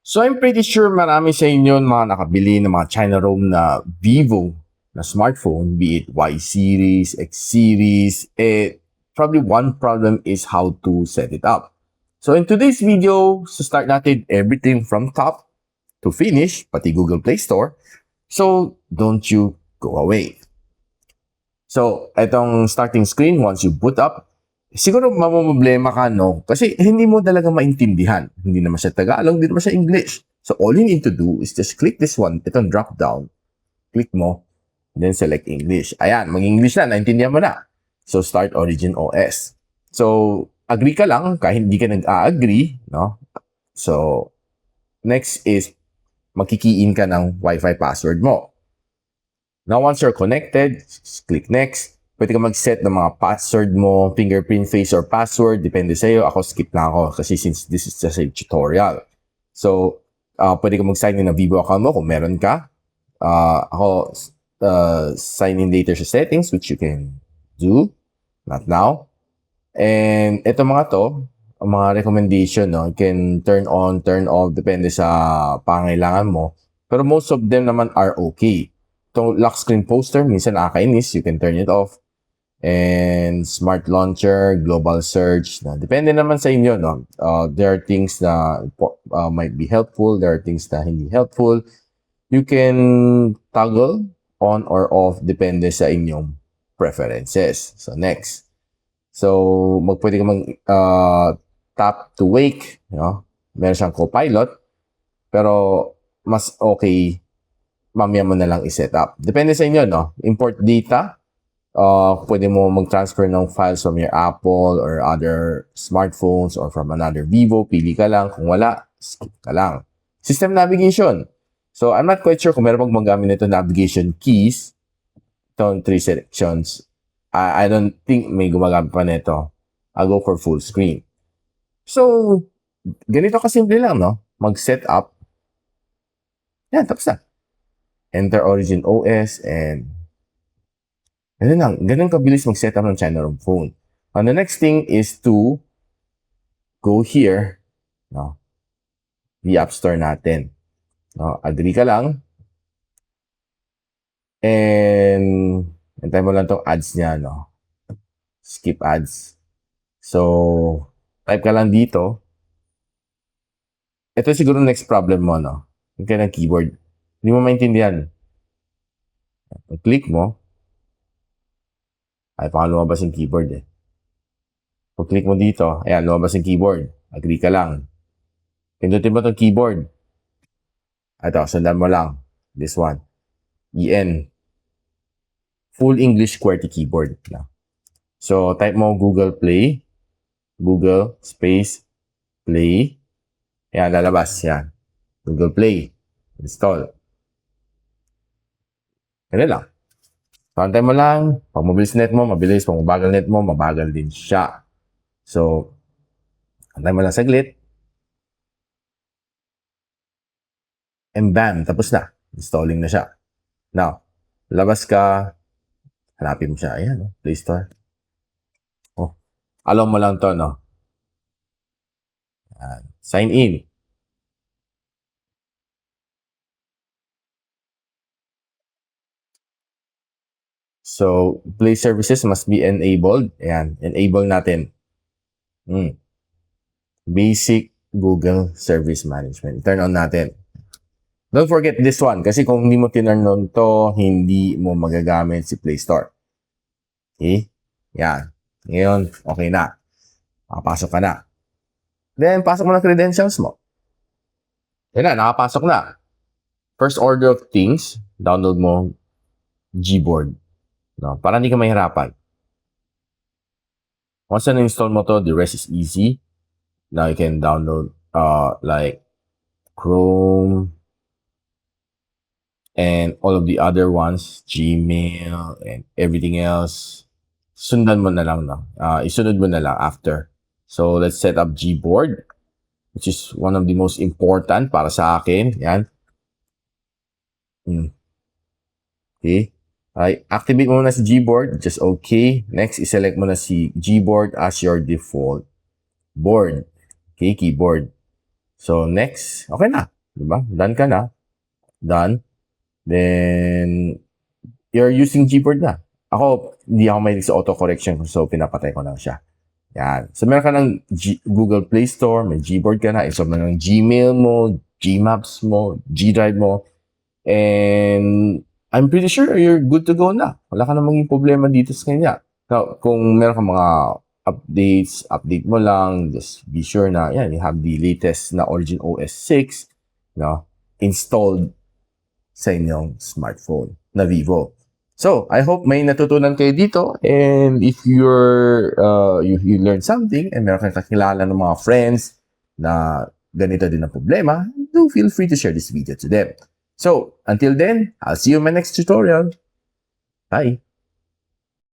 So I'm pretty sure marami sa inyo mga nakabili ng mga China ROM na Vivo na smartphone, be it Y series, X series, probably one problem is how to set it up. So in today's video, start natin everything from top to finish, pati Google Play Store. So don't you go away. So, itong starting screen, once you boot up, siguro mamumblema ka, no? Kasi hindi mo talaga maintindihan. Hindi naman siya Tagalog, hindi naman siya English. So, all you need to do is just click this one, itong drop down. Click mo, then select English. Ayan, mag-English na, naintindihan mo na. So, start Origin OS. So, agree ka lang, kahit hindi ka nag-a-agree, no? So, next is, magkikiin ka ng Wi-Fi password mo. Now, once you're connected, click next. Pwede ka mag-set ng mga password mo, fingerprint, face, or password. Depende sa'yo. Ako, skip na ako kasi since this is just a tutorial. So, pwede ka mag-sign in na Vivo account mo kung meron ka. Ako, sign in later sa settings, which you can do. Not now. And ito mga to, ang mga recommendation, no? You can turn on, turn off, depende sa pangailangan mo. Pero most of them naman are okay. Itong lock screen poster, minsan nakakainis, you can turn it off. And smart launcher, global search, na depende naman sa inyo, no? There are things na might be helpful, there are things na hindi helpful. You can toggle on or off, depende sa inyong preferences. So next. So, pwede ka tap to wake, no? Meron siyang copilot, pero mas okay mamaya mo na lang i-set up. Depende sa inyo, no? Import data. Pwede mo mag-transfer ng files from your Apple or other smartphones or from another Vivo. Pili ka lang. Kung wala, skip ka lang. System navigation. So, I'm not quite sure kung meron pang magamit nito navigation keys. Itong 3 selections. I don't think may gumagamit pa nito. I'll go for full screen. So, ganito kasimple lang, no? Mag-set up. Yan, tapos na. Enter Origin OS and ganun lang. Ganun kabilis mag-set up ng China ROM phone. And the next thing is to go here, no? The App Store natin. No? Agree ka lang. And antay mo lang tong ads niya, no? Skip ads. So, type ka lang dito. Ito siguro next problem mo, no? Yung ka ng keyboard. Hindi mo maintindihan. Pag-click mo, ay, baka lumabas yung keyboard eh. Pag-click mo dito, ayan, lumabas yung keyboard. Agree ka lang. Pindutin mo itong keyboard. Ito, sundan mo lang. This one. EN. Full English QWERTY keyboard. So, type mo Google Play. Google space Play. Ayan, lalabas. Yan. Google Play. Install. Ganun lang. Pantay mo lang. Pag mabilis net mo, mabilis. Pag mabagal net mo, mabagal din siya. So, pantay mo lang saglit. And bam, tapos na. Installing na siya. Now, labas ka. Hanapin mo siya. Ayan, Play Store. Oh, alam mo lang to, no? Ayan. Sign in. So, Play services must be enabled. Ayan, enable natin. Basic Google Service Management. Turn on natin. Don't forget this one kasi kung hindi mo tinurn on to, hindi mo magagamit si Play Store. Okay? Yan. Ngayon, okay na. Nakapasok ka na. Then, pasok mo na credentials mo. Yan na, nakapasok na. First order of things, download mo Gboard. No? Para hindi ka mahirapan. Once na-install mo to, the rest is easy. Now you can download like Chrome and all of the other ones, Gmail and everything else. Sundan mo na lang, no? Isunod mo na lang after. So let's set up Gboard, which is one of the most important para sa akin. Yan. Okay. Alright, activate mo na si Gboard, just okay. Next, iselect mo na si Gboard as your default board. Okay, keyboard. So, next. Okay na. Diba? Done ka na. Done. Then, you're using Gboard na. Ako, hindi ako mahilig sa auto-correction, so pinapatay ko lang siya. Yan. So, meron ka ng Google Play Store, may Gboard ka na, install mo ng Gmail mo, Gmaps mo, G Drive mo, and I'm pretty sure you're good to go na. Wala ka na maging problema dito sa kanya. So, kung meron ka mga updates, update mo lang, just be sure na, yan, you have the latest na Origin OS 6, no, installed sa inyong smartphone na Vivo. So, I hope may natutunan kayo dito, and if you learned something and meron kang kakilala ng mga friends na ganito din ang problema, do feel free to share this video to them. So, until then, I'll see you in my next tutorial. Bye!